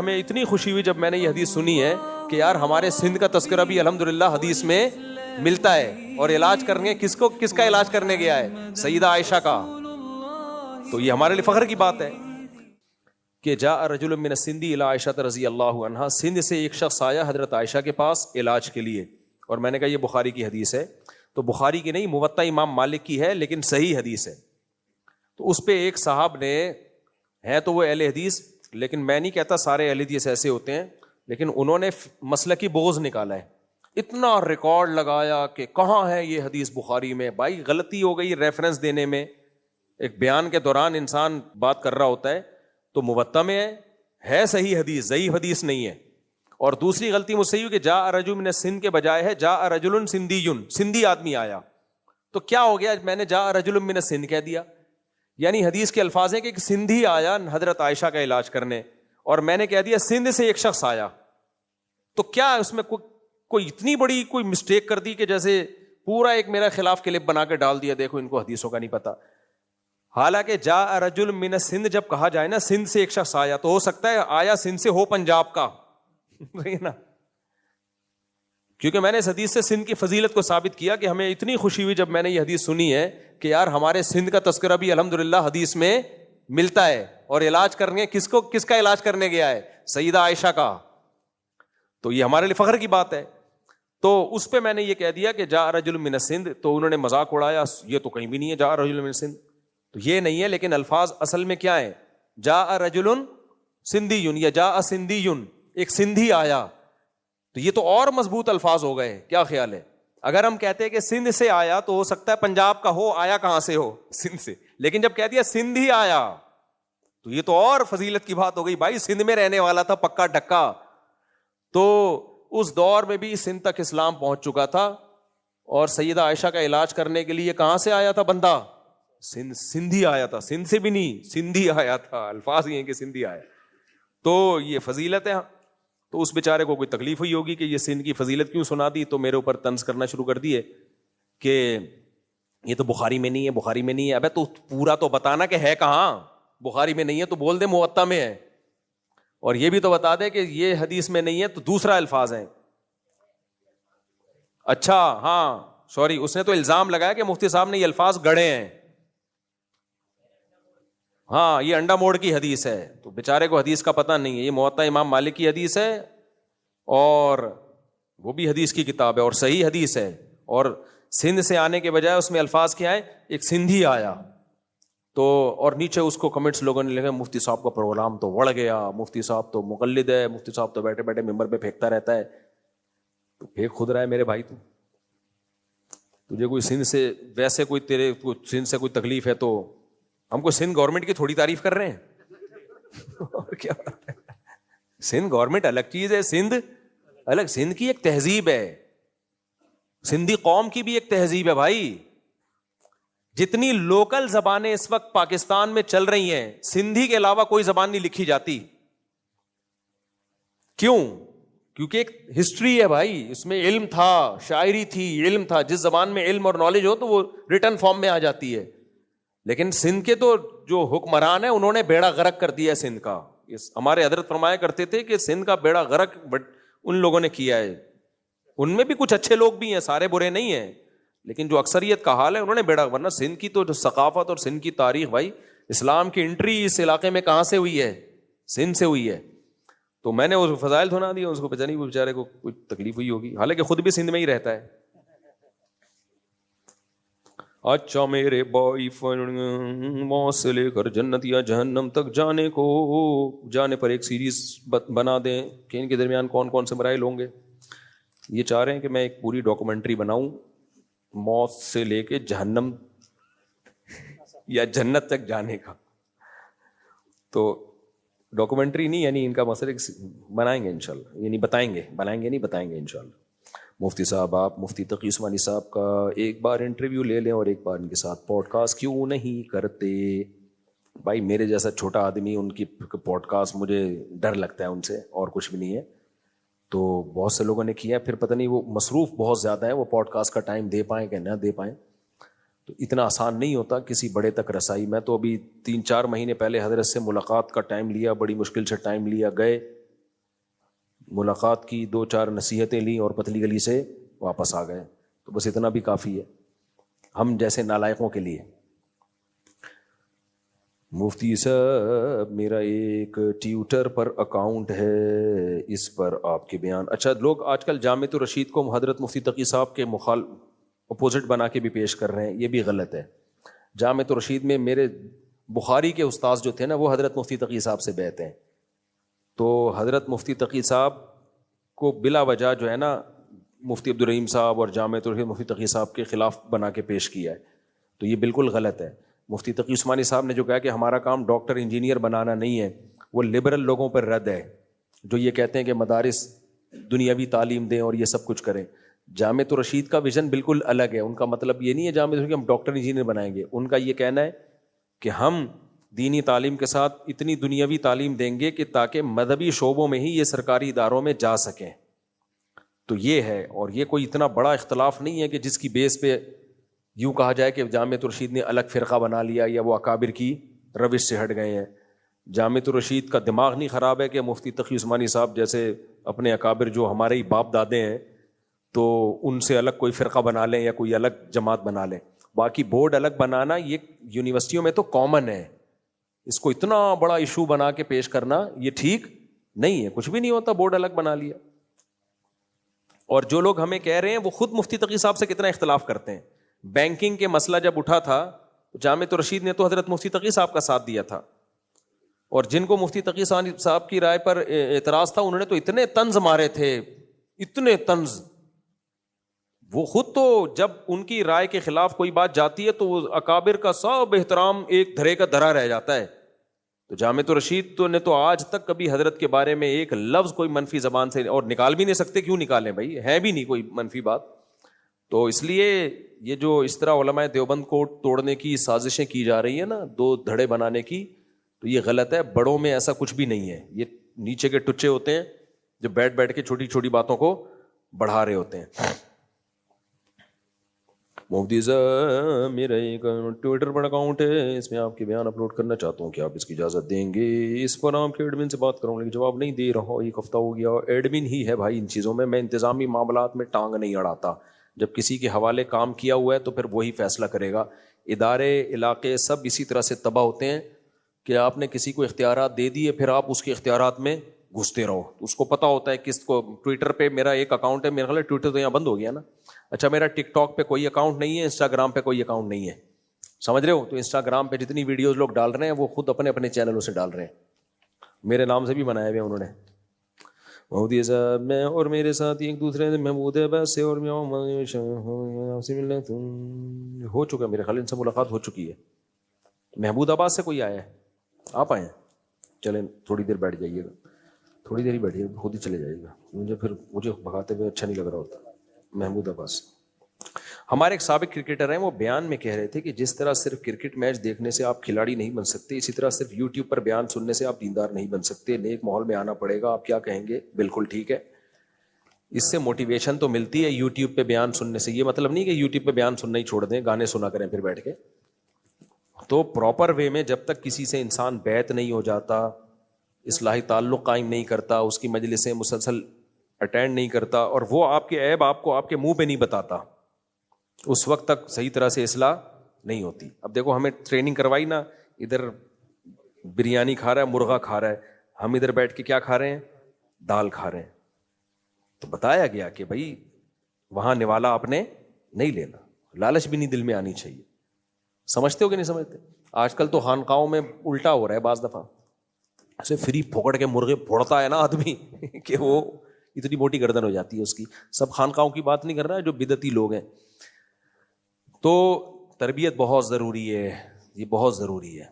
ہمیں اتنی خوشی ہوئی جب میں نے یہ حدیث سنی ہے کہ یار ہمارے سندھ کا تذکرہ بھی الحمدللہ حدیث میں ملتا ہے, اور علاج کرنے کس کا علاج کرنے گیا ہے؟ سیدہ عائشہ کا. تو یہ ہمارے لیے فخر کی بات ہے کہ جاء رجل من السند الی عائشہ رضی اللہ عنہا, سندھ سے ایک شخص آیا حضرت عائشہ کے پاس علاج کے لیے. اور میں نے کہا یہ بخاری کی حدیث ہے, تو بخاری کی نہیں, موطا امام مالک کی ہے, لیکن صحیح حدیث ہے. تو اس پہ ایک صاحب نے, ہے تو وہ اہل حدیث, لیکن میں نہیں کہتا سارے اہل حدیث ایسے ہوتے ہیں, لیکن انہوں نے مسلکی بغض نکالا ہے, اتنا ریکارڈ لگایا کہ کہاں ہے یہ حدیث بخاری میں. بھائی غلطی ہو گئی ریفرنس دینے میں, ایک بیان کے دوران انسان بات کر رہا ہوتا ہے تو موطا میں ہے صحیح حدیث, ضعیف حدیث نہیں ہے. اور دوسری غلطی مجھ سے یہ کہ جاء رجل من السند کے بجائے ہے جاء رجل سندی, سندھی آدمی آیا. تو کیا ہو گیا, میں نے جاء رجل من السند کہہ دیا, یعنی حدیث کے الفاظ ہیں کہ ایک سندھی آیا حضرت عائشہ کا علاج کرنے, اور میں نے کہہ دیا سندھ سے ایک شخص آیا. تو کیا اس میں کوئی اتنی بڑی کوئی مسٹیک کر دی کہ جیسے پورا ایک میرا خلاف کلپ بنا کے ڈال دیا, دیکھو ان کو حدیثوں کا نہیں پتا. حالانکہ جاء رجل من السند جب کہا جائے نا, سندھ سے ایک شخص آیا, تو ہو سکتا ہے آیا سندھ سے ہو پنجاب کا نا, کیونکہ میں نے اس حدیث سے سندھ کی فضیلت کو ثابت کیا کہ ہمیں اتنی خوشی ہوئی جب میں نے یہ حدیث سنی ہے کہ یار ہمارے سندھ کا تذکرہ بھی الحمدللہ حدیث میں ملتا ہے, اور علاج کرنے کس کا علاج کرنے گیا ہے؟ سیدہ عائشہ کا. تو یہ ہمارے لیے فخر کی بات ہے. تو اس پہ میں نے یہ کہہ دیا کہ جاء رجل من السند, تو انہوں نے مذاق اڑایا, یہ تو کہیں بھی نہیں ہے جاء رجل من السند, تو یہ نہیں ہے. لیکن الفاظ اصل میں کیا ہے؟ جاء رجل سندی یا جاء سندی, ایک سندھی آیا. تو یہ تو اور مضبوط الفاظ ہو گئے. کیا خیال ہے؟ اگر ہم کہتے ہیں کہ سندھ سے آیا تو ہو سکتا ہے پنجاب کا ہو, آیا کہاں سے ہو؟ سندھ سے. لیکن جب کہہ دیا سندھی آیا تو یہ تو اور فضیلت کی بات ہو گئی. بھائی سندھ میں رہنے والا تھا پکا ڈکا, تو اس دور میں بھی سندھ تک اسلام پہنچ چکا تھا, اور سیدہ عائشہ کا علاج کرنے کے لیے کہاں سے آیا تھا بندہ؟ سندھی آیا تھا, سندھ سے بھی نہیں, سندھی آیا تھا. الفاظ یہ ہیں کہ سندھی آیا. تو یہ فضیلت ہے. تو اس بیچارے کو کوئی تکلیف ہوئی ہوگی کہ یہ سندھ کی فضیلت کیوں سنا دی, تو میرے اوپر طنز کرنا شروع کر دیے کہ یہ تو بخاری میں نہیں ہے, بخاری میں نہیں ہے. ابے تو پورا تو بتانا کہ ہے کہاں. بخاری میں نہیں ہے تو بول دے موطا میں ہے, اور یہ بھی تو بتا دے کہ یہ حدیث میں نہیں ہے تو دوسرا الفاظ ہیں. اچھا ہاں سوری, اس نے تو الزام لگایا کہ مفتی صاحب نے یہ الفاظ گڑھے ہیں. ہاں یہ انڈا موڑ کی حدیث ہے, تو بیچارے کو حدیث کا پتہ نہیں ہے. یہ موطا امام مالک کی حدیث ہے, اور وہ بھی حدیث کی کتاب ہے اور صحیح حدیث ہے. اور سندھ سے آنے کے بجائے اس میں الفاظ کیا ہے؟ ایک سندھی آیا. تو اور نیچے اس کو کمنٹس لوگوں نے لکھا مفتی صاحب کا پروگرام تو بڑھ گیا, مفتی صاحب تو مقلد ہے, مفتی صاحب تو بیٹھے بیٹھے ممبر پہ پھینکتا رہتا ہے. تو پھینک خود رہا ہے میرے بھائی. تجھے کوئی سندھ سے ویسے کوئی تیرے سندھ سے کوئی تکلیف ہے تو ہم کو سندھ گورنمنٹ کی تھوڑی تعریف کر رہے ہیں اور کیا. سندھ گورنمنٹ الگ چیز ہے, سندھ الگ, سندھ کی ایک تہذیب ہے, سندھی قوم کی بھی ایک تہذیب ہے بھائی. جتنی لوکل زبانیں اس وقت پاکستان میں چل رہی ہیں, سندھی کے علاوہ کوئی زبان نہیں لکھی جاتی. کیوں؟ کیونکہ ایک ہسٹری ہے بھائی, اس میں علم تھا, شاعری تھی, علم تھا. جس زبان میں علم اور نالج ہو تو وہ ریٹن فارم میں آ جاتی ہے. لیکن سندھ کے تو جو حکمران ہیں انہوں نے بیڑا غرق کر دیا سندھ کا. ہمارے حضرت فرمایا کرتے تھے کہ سندھ کا بیڑا غرق ان لوگوں نے کیا ہے. ان میں بھی کچھ اچھے لوگ بھی ہیں, سارے برے نہیں ہیں, لیکن جو اکثریت کا حال ہے انہوں نے بیڑا. ورنہ سندھ کی تو ثقافت اور سندھ کی تاریخ بھائی, اسلام کی انٹری اس علاقے میں کہاں سے ہوئی ہے؟ سندھ سے ہوئی ہے. تو میں نے اس کو فضائل سنا دیا, اس کو پتہ نہیں وہ بیچارے کو کوئی تکلیف ہوئی ہوگی, حالانکہ خود بھی سندھ میں ہی رہتا ہے. اچھا میرے بھائی موت سے لے کر جنت یا جہنم تک جانے پر ایک سیریز بنا دیں کہ ان کے درمیان کون کون سے مراحل ہوں گے. یہ چاہ رہے ہیں کہ میں ایک پوری ڈاکومنٹری بناؤں موت سے لے کے جہنم یا جنت تک جانے کا. تو ڈاکومنٹری نہیں, یعنی ان کا مسئلہ بنائیں گے انشاءاللہ, یعنی بتائیں گے انشاءاللہ. مفتی صاحب آپ مفتی تقی عثمانی صاحب کا ایک بار انٹرویو لے لیں اور ایک بار ان کے ساتھ پوڈ کاسٹ کیوں نہیں کرتے. بھائی میرے جیسا چھوٹا آدمی, ان کی پوڈ کاسٹ مجھے ڈر لگتا ہے ان سے, اور کچھ بھی نہیں ہے. تو بہت سے لوگوں نے کیا, پھر پتہ نہیں وہ مصروف بہت زیادہ ہے, وہ پوڈ کاسٹ کا ٹائم دے پائیں کہ نہ دے پائیں. تو اتنا آسان نہیں ہوتا کسی بڑے تک رسائی. میں تو ابھی 3-4 مہینے پہلے حضرت سے ملاقات کا ٹائم لیا, بڑی مشکل سے ٹائم لیا, گئے ملاقات کی، 2-4 نصیحتیں لیں اور پتلی گلی سے واپس آ گئے. تو بس اتنا بھی کافی ہے ہم جیسے نالائقوں کے لیے. مفتی صاحب میرا ایک ٹویٹر پر اکاؤنٹ ہے، اس پر آپ کے بیان. اچھا، لوگ آج کل جامعۃ الرشید کو حضرت مفتی تقی صاحب کے اپوزٹ بنا کے بھی پیش کر رہے ہیں، یہ بھی غلط ہے. جامعۃ الرشید میں میرے بخاری کے استاذ جو تھے نا، وہ حضرت مفتی تقی صاحب سے بیعت ہیں. تو حضرت مفتی تقی صاحب کو بلا وجہ جو ہے نا مفتی عبدالرحیم صاحب اور جامعۃ الرشید مفتی تقی صاحب کے خلاف بنا کے پیش کیا ہے. تو یہ بالکل غلط ہے. مفتی تقی عثمانی صاحب نے جو کہا کہ ہمارا کام ڈاکٹر انجینئر بنانا نہیں ہے، وہ لبرل لوگوں پر رد ہے جو یہ کہتے ہیں کہ مدارس دنیاوی تعلیم دیں اور یہ سب کچھ کریں. جامعۃ الرشید کا ویژن بالکل الگ ہے. ان کا مطلب یہ نہیں ہے جامعۃ الرشید ہم ڈاکٹر انجینئر بنائیں گے. ان کا یہ کہنا ہے کہ ہم دینی تعلیم کے ساتھ اتنی دنیاوی تعلیم دیں گے کہ تاکہ مذہبی شعبوں میں ہی یہ سرکاری اداروں میں جا سکیں. تو یہ ہے، اور یہ کوئی اتنا بڑا اختلاف نہیں ہے کہ جس کی بیس پہ یوں کہا جائے کہ جامعۃ الرشید نے الگ فرقہ بنا لیا یا وہ اکابر کی روش سے ہٹ گئے ہیں. جامعۃ الرشید کا دماغ نہیں خراب ہے کہ مفتی تقی عثمانی صاحب جیسے اپنے اکابر جو ہمارے ہی باپ دادے ہیں تو ان سے الگ کوئی فرقہ بنا لیں یا کوئی الگ جماعت بنا لیں. باقی بورڈ الگ بنانا یہ یونیورسٹیوں میں تو کامن ہے. اس کو اتنا بڑا ایشو بنا کے پیش کرنا یہ ٹھیک نہیں ہے. کچھ بھی نہیں ہوتا، بورڈ الگ بنا لیا. اور جو لوگ ہمیں کہہ رہے ہیں وہ خود مفتی تقی صاحب سے کتنا اختلاف کرتے ہیں. بینکنگ کے مسئلہ جب اٹھا تھا جامعۃ الرشید نے تو حضرت مفتی تقی صاحب کا ساتھ دیا تھا، اور جن کو مفتی تقی صاحب کی رائے پر اعتراض تھا انہوں نے تو اتنے طنز مارے تھے، اتنے طنز. وہ خود تو جب ان کی رائے کے خلاف کوئی بات جاتی ہے تو وہ اکابر کا سب احترام ایک دھرے کا دھرا رہ جاتا ہے. تو جامعۃ الرشید نے تو آج تک کبھی حضرت کے بارے میں ایک لفظ کوئی منفی زبان سے، اور نکال بھی نہیں سکتے. کیوں نکالیں بھائی، ہے بھی نہیں کوئی منفی بات. تو اس لیے یہ جو اس طرح علماء دیوبند کو توڑنے کی سازشیں کی جا رہی ہیں نا، 2 دھڑے بنانے کی، تو یہ غلط ہے. بڑوں میں ایسا کچھ بھی نہیں ہے. یہ نیچے کے ٹچے ہوتے ہیں جو بیٹھ کے چھوٹی چھوٹی باتوں کو بڑھا رہے ہوتے ہیں. مفتی صاحب میرا ایک ٹویٹر پر اکاؤنٹ ہے، اس میں آپ کے بیان اپلوڈ کرنا چاہتا ہوں، کہ آپ اس کی اجازت دیں گے؟ اس پر آپ کے ایڈمن سے بات کروں لیکن جواب نہیں دے رہا ہوں، 1 ہفتہ ہو گیا. ایڈمن ہی ہے بھائی ان چیزوں میں انتظامی معاملات میں ٹانگ نہیں اڑاتا. جب کسی کے حوالے کام کیا ہوا ہے تو پھر وہی فیصلہ کرے گا. ادارے علاقے سب اسی طرح سے تباہ ہوتے ہیں کہ آپ نے کسی کو اختیارات دے دیے، پھر آپ اس کے اختیارات میں گھستے رہو. اس کو پتا ہوتا ہے کس کو. ٹویٹر پہ میرا ایک اکاؤنٹ ہے، میرا خیال ہے ٹویٹر تو یہاں بند ہو گیا نا. اچھا، میرا ٹک ٹاک پہ کوئی اکاؤنٹ نہیں ہے، انسٹاگرام پہ کوئی اکاؤنٹ نہیں ہے، سمجھ رہے ہو. تو انسٹاگرام پہ جتنی ویڈیوز لوگ ڈال رہے ہیں وہ خود اپنے اپنے چینلوں سے ڈال رہے ہیں. میرے نام سے بھی بنایا ہوئے انہوں نے. مودی صاحب میں اور میرے ساتھ ایک دوسرے سے محمود عباس سے اور سے ملنا ہو چکا، میرے خیال ان سے ملاقات ہو چکی ہے. محمود عباس سے کوئی آیا ہے؟ آپ آئے ہیں؟ چلیں تھوڑی دیر بیٹھ جائیے گا، تھوڑی دیر ہی بیٹھیے گا، خود ہی چلے جائے گا. مجھے بھگاتے ہوئے اچھا نہیں لگ رہا ہوتا. محمود عباس ہمارے ایک سابق کرکٹر ہیں، وہ بیان میں کہہ رہے تھے کہ جس طرح صرف کرکٹ میچ دیکھنے سے آپ کھلاڑی نہیں بن سکتے، اسی طرح صرف یوٹیوب پر بیان سننے سے آپ دیندار نہیں بن سکتے. نیک ماحول میں آنا پڑے گا. آپ کیا کہیں گے؟ بالکل ٹھیک ہے. اس سے موٹیویشن تو ملتی ہے یوٹیوب پہ بیان سننے سے. یہ مطلب نہیں کہ یوٹیوب پہ بیان سننا ہی چھوڑ دیں، گانے سنا کریں پھر بیٹھ کے. تو پراپر وے میں جب تک کسی سے انسان بیعت نہیں ہو جاتا، اصلاحی تعلق قائم نہیں کرتا، اس کی مجلسیں مسلسل اٹینڈ نہیں کرتا، اور وہ آپ کے عیب آپ کو آپ کے منہ پہ نہیں بتاتا، اس وقت تک صحیح طرح سے اصلاح نہیں ہوتی. اب دیکھو ہمیں ٹریننگ کروائی نا، ادھر بریانی کھا رہا ہے، مرغا کھا رہا ہے، ہم ادھر بیٹھ کے کیا کھا رہے ہیں؟ دال کھا رہے ہیں. تو بتایا گیا کہ بھائی وہاں نوالا آپ نے نہیں لینا، لالچ بھی نہیں دل میں آنی چاہیے. سمجھتے ہو کہ نہیں سمجھتے؟ آج کل تو خانقاہوں میں الٹا ہو رہا ہے. بعض دفعہ ایسے فری پھوکڑ کے مرغے پھوڑتا ہے نا آدمی کہ وہ اتنی موٹی گردن ہو جاتی ہے اس کی. سب خانقاہوں کی بات نہیں کر رہا ہے، جو بدعتی لوگ ہیں. تو تربیت بہت ضروری ہے، یہ بہت ضروری ہے.